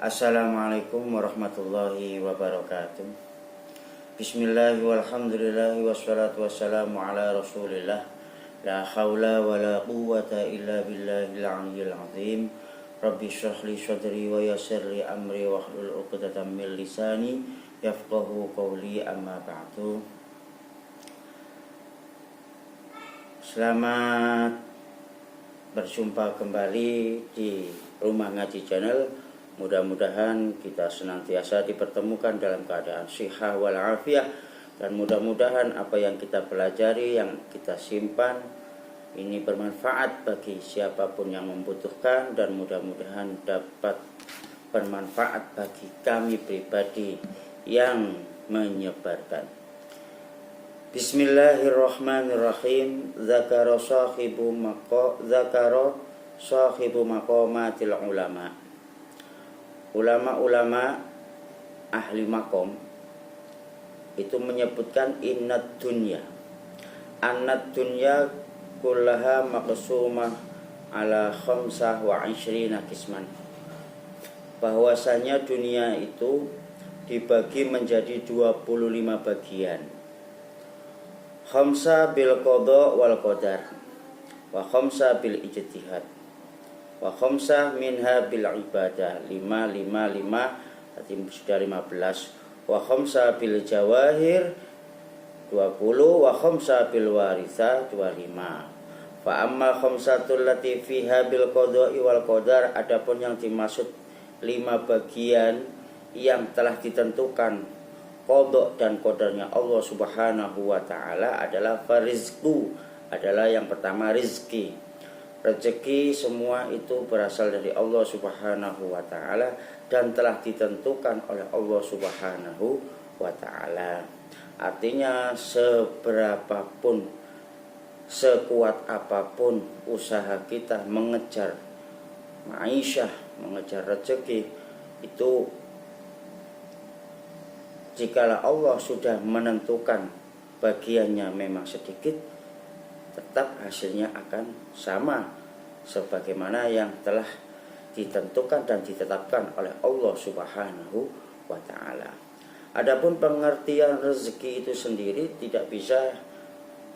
Assalamualaikum warahmatullahi wabarakatuh. Bismillah walhamdulillah wassalatu wassalamu ala rasulillah. La hawla wa la quwwata illa billahil aliyyil azim. Rabbi shrah li sadri wa yassir li amri wa hlul 'uqdatam min lisani yafqahu qawli, amma ba'du. Selamat berjumpa kembali di Rumah Ngaji Channel. Mudah-mudahan kita senantiasa dipertemukan dalam keadaan sihah wal afiyah, dan mudah-mudahan apa yang kita pelajari, yang kita simpan ini bermanfaat bagi siapapun yang membutuhkan, dan mudah-mudahan dapat bermanfaat bagi kami pribadi yang menyebarkan. Bismillahirrahmanirrahim. Zakara sahibu maqamatil ulama. Ulama-ulama ahli makom itu menyebutkan annad dunya kullaha maqsumah ala khamsah wa ishrina qisman, bahwasanya dunia itu dibagi menjadi 25 bagian. Khamsah bil qada wal qadar, wa khamsah bil ijtihad, wa khamsah minha bil ibadah, 5 tadi sudah 15, wa khamsah bil jawahir 20, wa khamsah bil waritha 25. Fa amma khamsatul lati fiha bil qada'i wal qadar, adapun yang dimaksud 5 bagian yang telah ditentukan qada dan qadarnya Allah Subhanahu wa taala adalah farizqu, adalah yang pertama rizki. Rezeki semua itu berasal dari Allah Subhanahu wa taala dan telah ditentukan oleh Allah Subhanahu wa taala. Artinya seberapapun, sekuat apapun usaha kita mengejar ma'isyah, mengejar rezeki, itu jikalau Allah sudah menentukan bagiannya memang sedikit, tetap hasilnya akan sama sebagaimana yang telah ditentukan dan ditetapkan oleh Allah Subhanahu wa taala. Adapun pengertian rezeki itu sendiri tidak bisa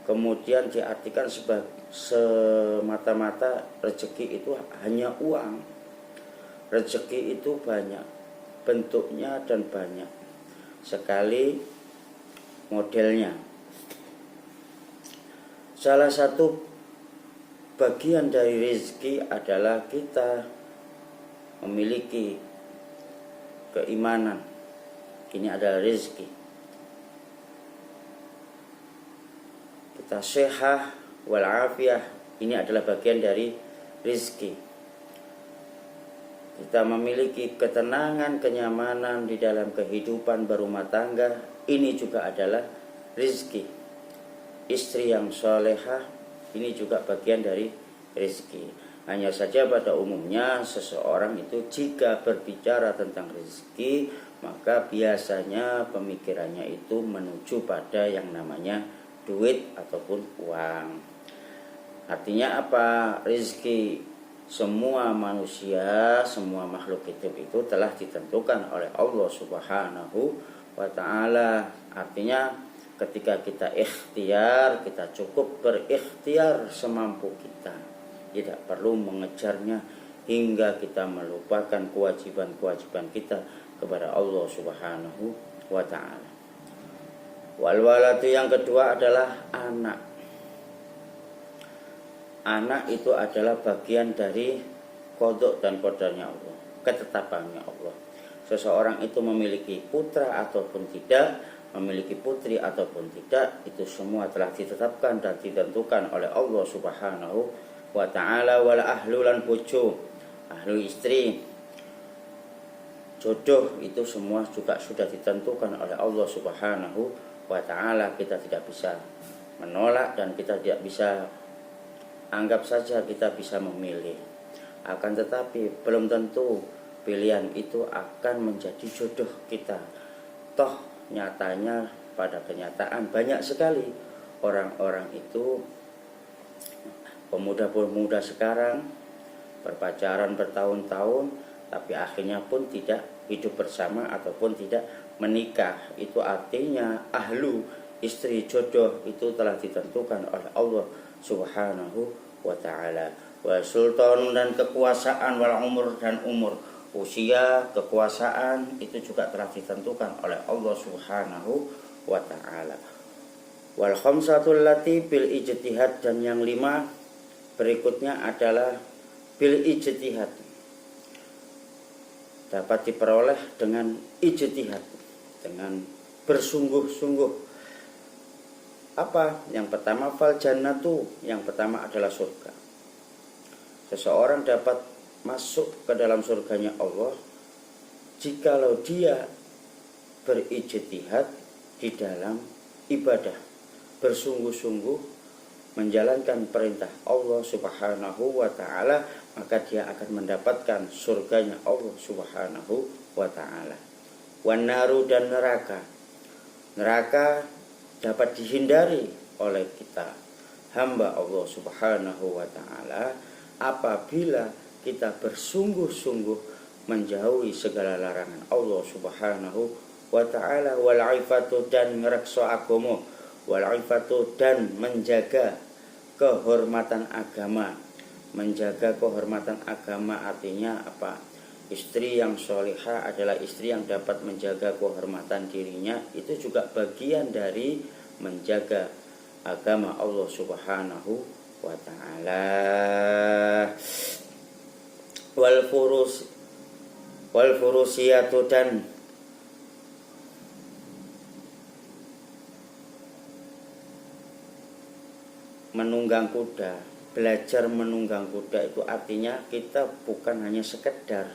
kemudian diartikan semata-mata rezeki itu hanya uang. Rezeki itu banyak bentuknya dan banyak sekali modelnya. Salah satu bagian dari rezeki adalah kita memiliki keimanan. Ini adalah rezeki. Kita sehat wal afiyah, ini adalah bagian dari rezeki. Kita memiliki ketenangan, kenyamanan di dalam kehidupan berumah tangga, ini juga adalah rezeki. Istri yang solehah, ini juga bagian dari rezeki. Hanya saja pada umumnya seseorang itu jika berbicara tentang rezeki, maka biasanya pemikirannya itu menuju pada yang namanya duit ataupun uang. Artinya apa? Rezeki semua manusia, semua makhluk hidup itu telah ditentukan oleh Allah Subhanahu wa taala. Artinya ketika kita ikhtiar, kita cukup berikhtiar semampu kita, tidak perlu mengejarnya hingga kita melupakan kewajiban-kewajiban kita kepada Allah Subhanahu wa ta'ala. Wal waladu, yang kedua adalah anak. Anak itu adalah bagian dari qada dan qadarnya Allah, ketetapannya Allah. Seseorang itu memiliki putra ataupun tidak, memiliki putri ataupun tidak, itu semua telah ditetapkan dan ditentukan oleh Allah Subhanahu wa ta'ala. Wal ahlulan bojo, ahlu istri, jodoh, itu semua juga sudah ditentukan oleh Allah Subhanahu wa ta'ala. Kita tidak bisa menolak dan kita tidak bisa anggap saja kita bisa memilih. Akan tetapi belum tentu pilihan itu akan menjadi jodoh kita. Toh nyatanya, pada kenyataan banyak sekali orang-orang itu, pemuda-pemuda sekarang berpacaran bertahun-tahun, tapi akhirnya pun tidak hidup bersama ataupun tidak menikah. Itu artinya ahlu, istri, jodoh itu telah ditentukan oleh Allah Subhanahu wa ta'ala. Wa sultan, dan kekuasaan, wal umur, dan umur, usia, kekuasaan itu juga telah ditentukan oleh Allah Subhanahu wa ta'ala. Wal khamsatul lati bil ijtihad, dan yang 5 berikutnya adalah bil ijtihad, dapat diperoleh dengan ijtihad, dengan bersungguh-sungguh. Apa? Yang pertama fal jannatu, yang pertama adalah surga. Seseorang dapat masuk ke dalam surganya Allah jikalau dia berijtihad di dalam ibadah, bersungguh-sungguh menjalankan perintah Allah Subhanahu wa ta'ala, maka dia akan mendapatkan surganya Allah Subhanahu wa ta'ala. Wan naru, dan neraka. Neraka dapat dihindari oleh kita hamba Allah Subhanahu wa ta'ala apabila kita bersungguh-sungguh menjauhi segala larangan Allah Subhanahu wa ta'ala. Wal ifatu, dan ngrekso agama. Wal ifatu, dan menjaga kehormatan agama. Menjaga kehormatan agama artinya apa? Istri yang solihah adalah istri yang dapat menjaga kehormatan dirinya. Itu juga bagian dari menjaga agama Allah Subhanahu wa ta'ala. Wal furusiyatu, dan menunggang kuda. Belajar menunggang kuda itu artinya kita bukan hanya sekedar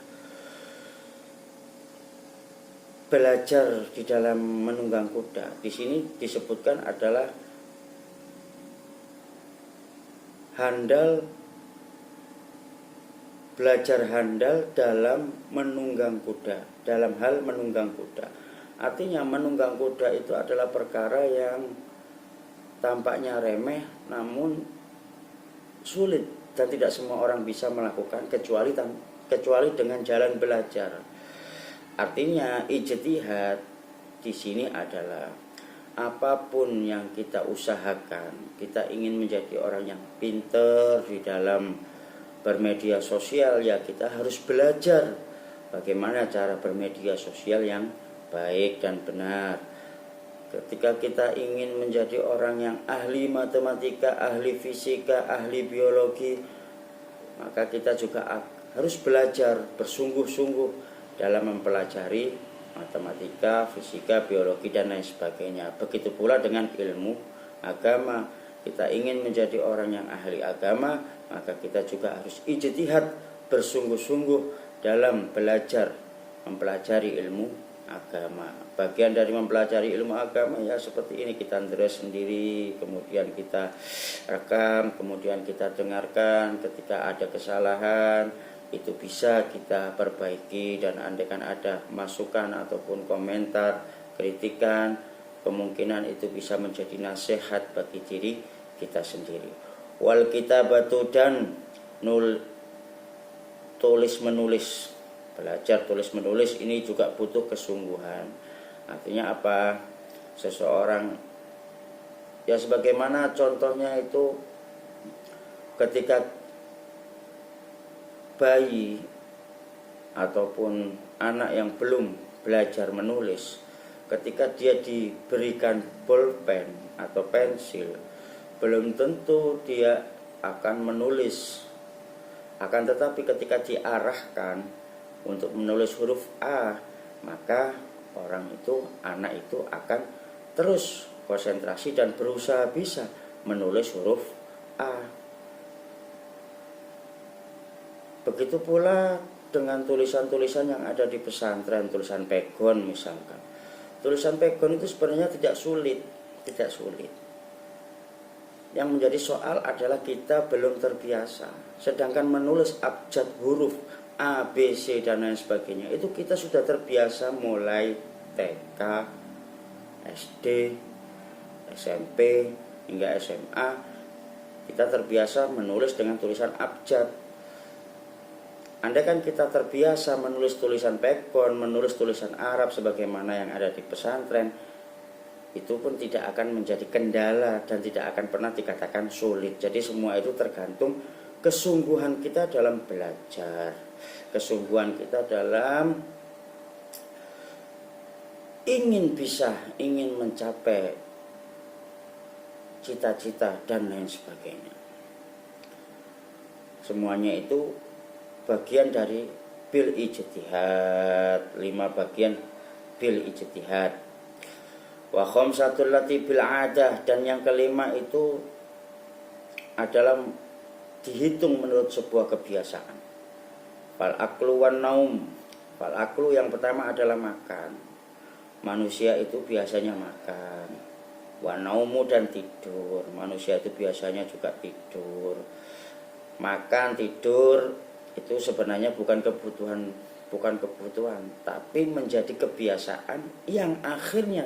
belajar di dalam menunggang kuda. Di sini disebutkan adalah handal, belajar handal dalam menunggang kuda, dalam hal menunggang kuda. Artinya menunggang kuda itu adalah perkara yang tampaknya remeh namun sulit dan tidak semua orang bisa melakukan kecuali dengan jalan belajar. Artinya ijtihad di sini adalah apapun yang kita usahakan, kita ingin menjadi orang yang pintar di dalam bermedia sosial, ya kita harus belajar bagaimana cara bermedia sosial yang baik dan benar. Ketika kita ingin menjadi orang yang ahli matematika, ahli fisika, ahli biologi, maka kita juga harus belajar bersungguh-sungguh dalam mempelajari matematika, fisika, biologi, dan lain sebagainya. Begitu pula dengan ilmu agama. Kita ingin menjadi orang yang ahli agama, maka kita juga harus ijtihad bersungguh-sungguh dalam belajar, mempelajari ilmu agama. Bagian dari mempelajari ilmu agama ya seperti ini, kita dress sendiri, kemudian kita rekam, kemudian kita dengarkan. Ketika ada kesalahan itu bisa kita perbaiki, dan andaikan ada masukan ataupun komentar, kritikan, kemungkinan itu bisa menjadi nasihat bagi diri kita sendiri. Wal kitabatu, dan tulis menulis. Belajar tulis menulis ini juga butuh kesungguhan. Artinya apa? Seseorang, ya sebagaimana contohnya itu ketika bayi ataupun anak yang belum belajar menulis, ketika dia diberikan bolpen atau pensil, belum tentu dia akan menulis. Akan tetapi ketika diarahkan untuk menulis huruf A, maka orang itu, anak itu akan terus konsentrasi dan berusaha bisa menulis huruf A. Begitu pula dengan tulisan-tulisan yang ada di pesantren, tulisan pegon misalkan. Tulisan pegon itu sebenarnya tidak sulit. Yang menjadi soal adalah kita belum terbiasa. Sedangkan menulis abjad huruf A, B, C, dan lain sebagainya itu kita sudah terbiasa mulai TK, SD, SMP, hingga SMA. Kita terbiasa menulis dengan tulisan abjad. Andai kan kita terbiasa menulis tulisan pekon, menulis tulisan Arab sebagaimana yang ada di pesantren, itu pun tidak akan menjadi kendala dan tidak akan pernah dikatakan sulit. Jadi semua itu tergantung kesungguhan kita dalam belajar, kesungguhan kita dalam ingin mencapai cita-cita dan lain sebagainya. Semuanya itu bagian dari bil ijtihad, 5 bagian bil ijtihad. Wa khamsatul lati bil adah, dan yang kelima itu adalah dihitung menurut sebuah kebiasaan. Fal aklu wan naum. Fal aklu yang pertama adalah makan. Manusia itu biasanya makan. Wa naumu, dan tidur. Manusia itu biasanya juga tidur. Makan, tidur itu sebenarnya bukan kebutuhan, tapi menjadi kebiasaan yang akhirnya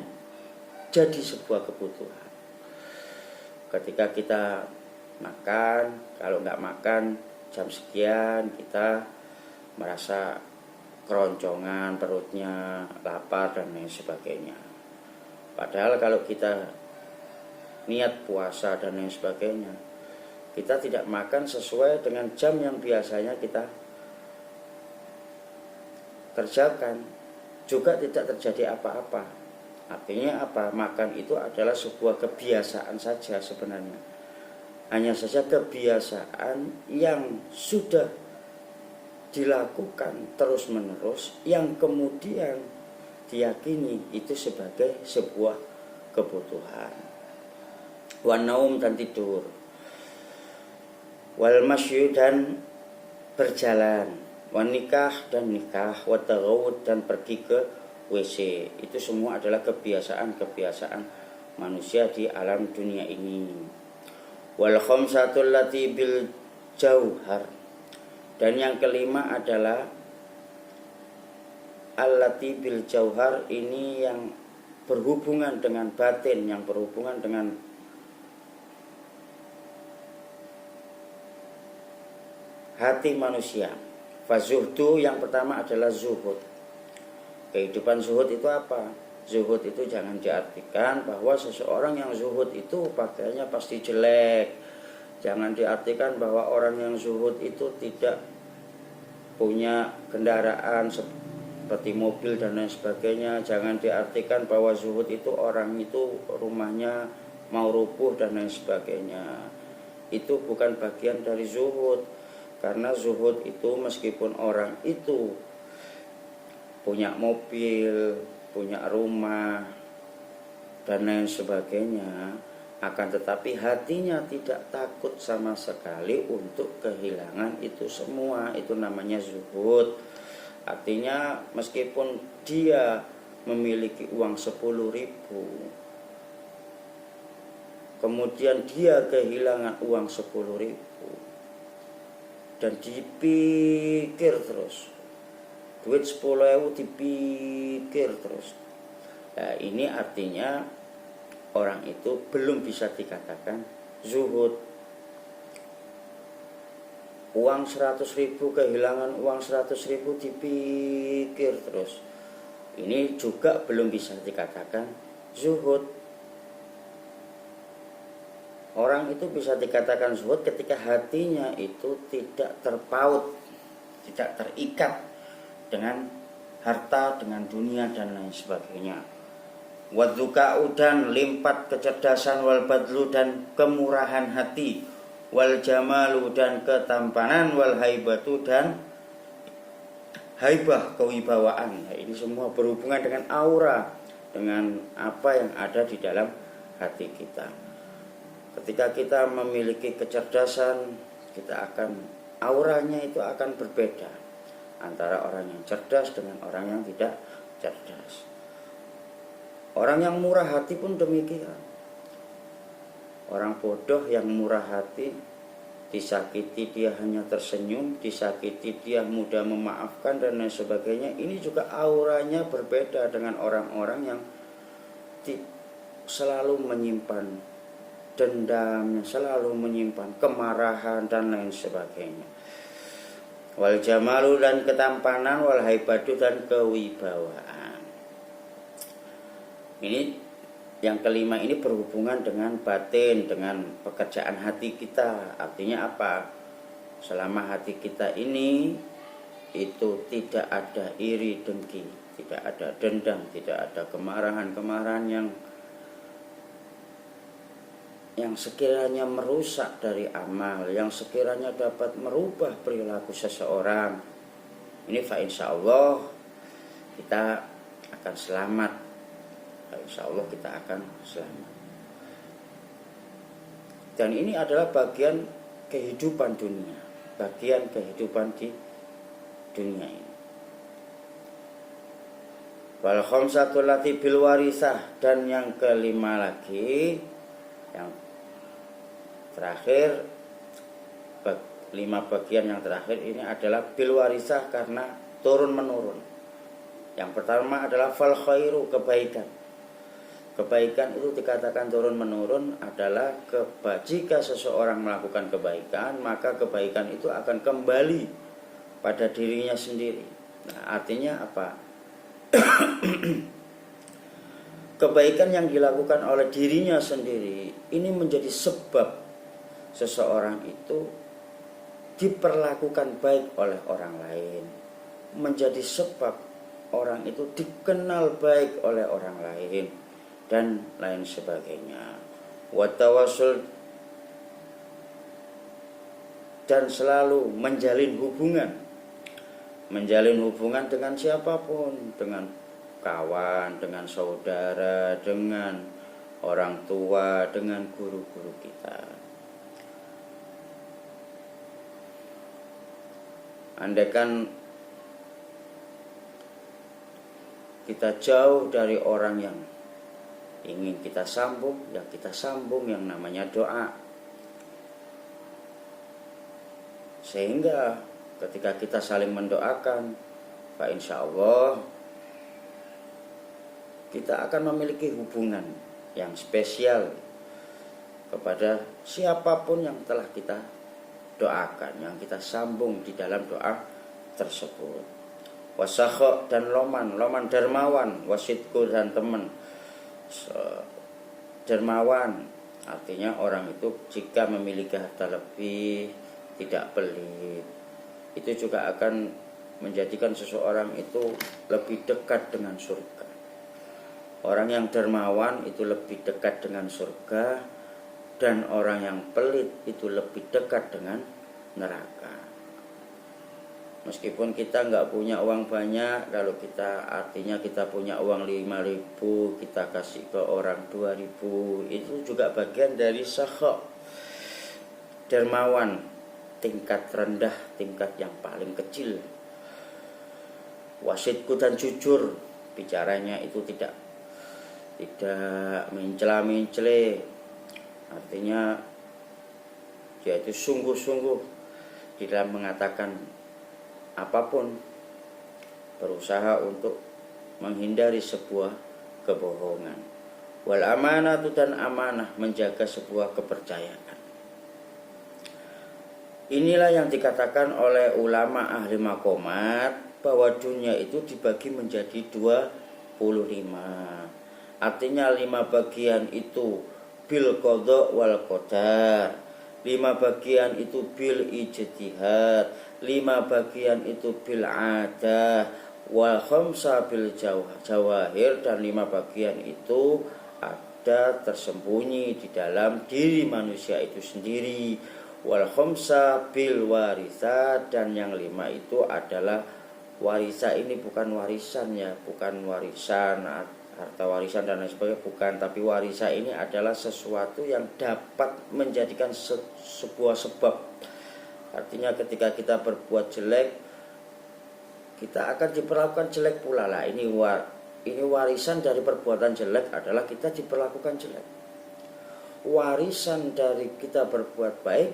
jadi sebuah kebutuhan. Ketika kita makan, kalau nggak makan jam sekian kita merasa keroncongan perutnya, lapar dan lain sebagainya. Padahal kalau kita niat puasa dan lain sebagainya, kita tidak makan sesuai dengan jam yang biasanya kita kerjakan, juga tidak terjadi apa-apa. Artinya apa? Makan itu adalah sebuah kebiasaan saja sebenarnya. Hanya saja kebiasaan yang sudah dilakukan terus-menerus, yang kemudian diyakini itu sebagai sebuah kebutuhan. Wa naum, dan tidur. Wal masyu, dan berjalan. Wan nikah, dan nikah. Wa taghawud, dan pergi ke WC. Itu semua adalah kebiasaan-kebiasaan manusia di alam dunia ini. Wal khamsatul lati bil jauhar, dan yang kelima adalah allati bil jauhar, ini yang berhubungan dengan batin, yang berhubungan dengan hati manusia. Fazuhdu, yang pertama adalah zuhud. Kehidupan zuhud itu apa? Zuhud itu jangan diartikan bahwa seseorang yang zuhud itu pakaiannya pasti jelek. Jangan diartikan bahwa orang yang zuhud itu tidak punya kendaraan seperti mobil dan lain sebagainya. Jangan diartikan bahwa zuhud itu orang itu rumahnya mau rubuh dan lain sebagainya. Itu bukan bagian dari zuhud. Karena zuhud itu meskipun orang itu punya mobil, punya rumah dan lain sebagainya, akan tetapi hatinya tidak takut sama sekali untuk kehilangan itu semua. Itu namanya zuhud. Artinya meskipun dia memiliki uang 10.000, kemudian dia kehilangan uang 10.000 dan dipikir terus, duit 10.000 dipikir terus. Nah, ini artinya orang itu belum bisa dikatakan zuhud. Uang 100.000, kehilangan uang 100.000 dipikir terus, ini juga belum bisa dikatakan zuhud. Orang itu bisa dikatakan zuhud ketika hatinya itu tidak terpaut, tidak terikat dengan harta, dengan dunia dan lain sebagainya. Wadzuka'u, dan limpat kecerdasan, wal badlu, dan kemurahan hati, wal jamalu, dan ketampanan, wal haibatu, dan haibah, kewibawaan. Nah, ini semua berhubungan dengan aura, dengan apa yang ada di dalam hati kita. Ketika kita memiliki kecerdasan, kita akan, auranya itu akan berbeda antara orang yang cerdas dengan orang yang tidak cerdas. Orang yang murah hati pun demikian. Orang bodoh yang murah hati, disakiti dia hanya tersenyum, disakiti dia mudah memaafkan dan lain sebagainya. Ini juga auranya berbeda dengan orang-orang yang selalu menyimpan dendam, selalu menyimpan kemarahan dan lain sebagainya. wal jamalu dan ketampanan, wal haibatu dan kewibawaan. Ini yang kelima ini berhubungan dengan batin, dengan pekerjaan hati kita. Artinya apa? Selama hati kita ini itu tidak ada iri dengki, tidak ada dendam, tidak ada kemarahan-kemarahan yang sekiranya merusak dari amal, yang sekiranya dapat merubah perilaku seseorang. Ini fa insyaallah kita akan selamat. Insya Allah kita akan selamat. Dan ini adalah bagian kehidupan dunia, bagian kehidupan di dunia ini. Wal khamsatul lati bil warisah, dan yang kelima lagi, yang terakhir, 5 bagian yang terakhir ini adalah bil warisah, karena turun menurun. Yang pertama adalah fal khairu, kebaikan. Kebaikan itu dikatakan turun menurun adalah jika seseorang melakukan kebaikan, maka kebaikan itu akan kembali pada dirinya sendiri. Nah, artinya apa? Kebaikan yang dilakukan oleh dirinya sendiri ini menjadi sebab seseorang itu diperlakukan baik oleh orang lain, menjadi sebab orang itu dikenal baik oleh orang lain, dan lain sebagainya. Watawasul, dan selalu menjalin hubungan dengan siapapun, dengan kawan, dengan saudara, dengan orang tua, dengan guru-guru kita. Andaikan kita jauh dari orang yang ingin kita sambung, ya kita sambung yang namanya doa. Sehingga ketika kita saling mendoakan, fa insyaallah kita akan memiliki hubungan yang spesial kepada siapapun yang telah kita doakan, yang kita sambung di dalam doa tersebut. Wasakho, dan loman dermawan, wasitku, dan teman. Dermawan artinya orang itu jika memiliki harta lebih, tidak pelit, itu juga akan menjadikan seseorang itu lebih dekat dengan surga. Orang yang dermawan itu lebih dekat dengan surga, dan orang yang pelit itu lebih dekat dengan neraka. Meskipun kita nggak punya uang banyak, kalau artinya kita punya uang 5.000, kita kasih ke orang 2.000, itu juga bagian dari sakha, dermawan, tingkat rendah, tingkat yang paling kecil. Wasitku, dan jujur, bicaranya itu tidak mencela-mencela, artinya dia itu sungguh-sungguh di dalam mengatakan apapun, berusaha untuk menghindari sebuah kebohongan. Wal amanatu, dan amanah, menjaga sebuah kepercayaan. Inilah yang dikatakan oleh ulama ahli maqamat bahwa dunia itu dibagi menjadi 25. Artinya 5 bagian itu bil qada wal qadar, 5 bagian itu bil ijtihad, 5 bagian itu bil adah, wal khamsa bil jawahir, dan 5 bagian itu ada tersembunyi di dalam diri manusia itu sendiri. Wal khamsa bil warisa, dan yang 5 itu adalah warisa. Ini bukan warisan ya, bukan warisan, harta warisan dan lain sebagainya, bukan, tapi warisa ini adalah sesuatu yang dapat menjadikan sebuah sebab. Artinya ketika kita berbuat jelek, kita akan diperlakukan jelek pula lah. Ini warisan dari perbuatan jelek adalah kita diperlakukan jelek. Warisan dari kita berbuat baik,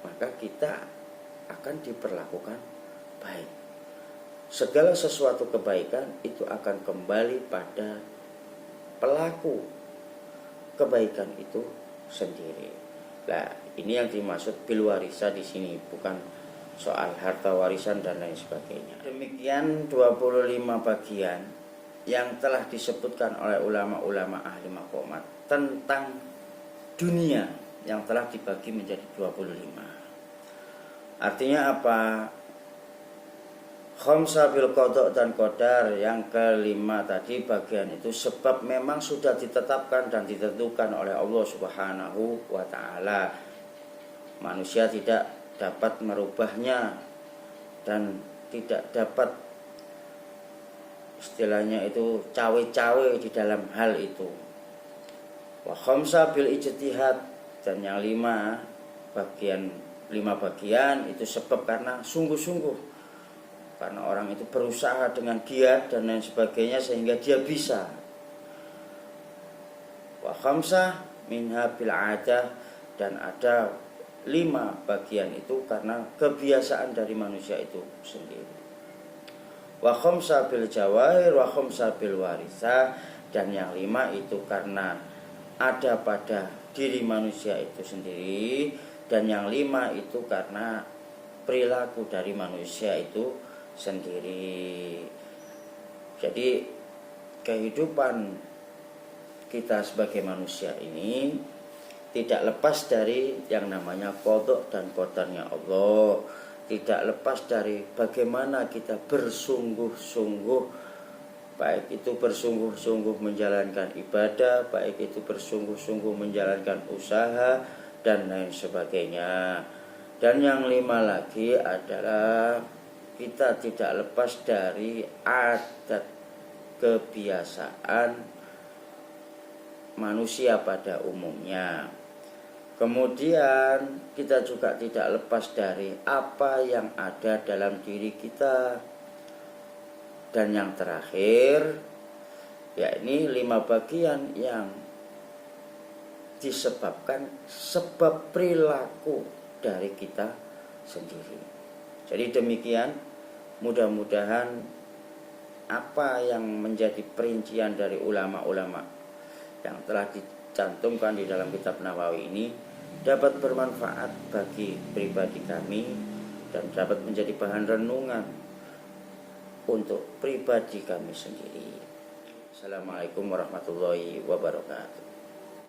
maka kita akan diperlakukan baik. Segala sesuatu kebaikan itu akan kembali pada pelaku kebaikan itu sendiri. Nah, ini yang dimaksud bil warisa di sini, bukan soal harta warisan dan lain sebagainya. Demikian 25 bagian yang telah disebutkan oleh ulama-ulama ahli maqamat tentang dunia yang telah dibagi menjadi 25. Artinya apa? Khamsa bil qada' dan qadar, yang kelima tadi bagian itu sebab memang sudah ditetapkan dan ditentukan oleh Allah Subhanahu wa taala. Manusia tidak dapat merubahnya dan tidak dapat istilahnya itu cawe-cawe di dalam hal itu. Wa khamsa bil ijtihad, dan yang lima bagian itu sebab karena sungguh-sungguh, karena orang itu berusaha dengan giat dan lain sebagainya sehingga dia bisa. Wa khamsah minha bil adah, dan ada 5 bagian itu karena kebiasaan dari manusia itu sendiri. Wa khamsah bil jawahir wa khamsah bil warisah, dan yang 5 itu karena ada pada diri manusia itu sendiri, dan yang 5 itu karena perilaku dari manusia itu sendiri. Jadi kehidupan kita sebagai manusia ini tidak lepas dari yang namanya qada dan qadarnya Allah, tidak lepas dari bagaimana kita bersungguh-sungguh, baik itu bersungguh-sungguh menjalankan ibadah, baik itu bersungguh-sungguh menjalankan usaha dan lain sebagainya. Dan yang 5 lagi adalah kita tidak lepas dari adat kebiasaan manusia pada umumnya. Kemudian kita juga tidak lepas dari apa yang ada dalam diri kita. Dan yang terakhir, yakni 5 bagian yang disebabkan sebab perilaku dari kita sendiri. Jadi demikian, mudah-mudahan apa yang menjadi perincian dari ulama-ulama yang telah dicantumkan di dalam kitab Nawawi ini dapat bermanfaat bagi pribadi kami dan dapat menjadi bahan renungan untuk pribadi kami sendiri. Assalamualaikum warahmatullahi wabarakatuh.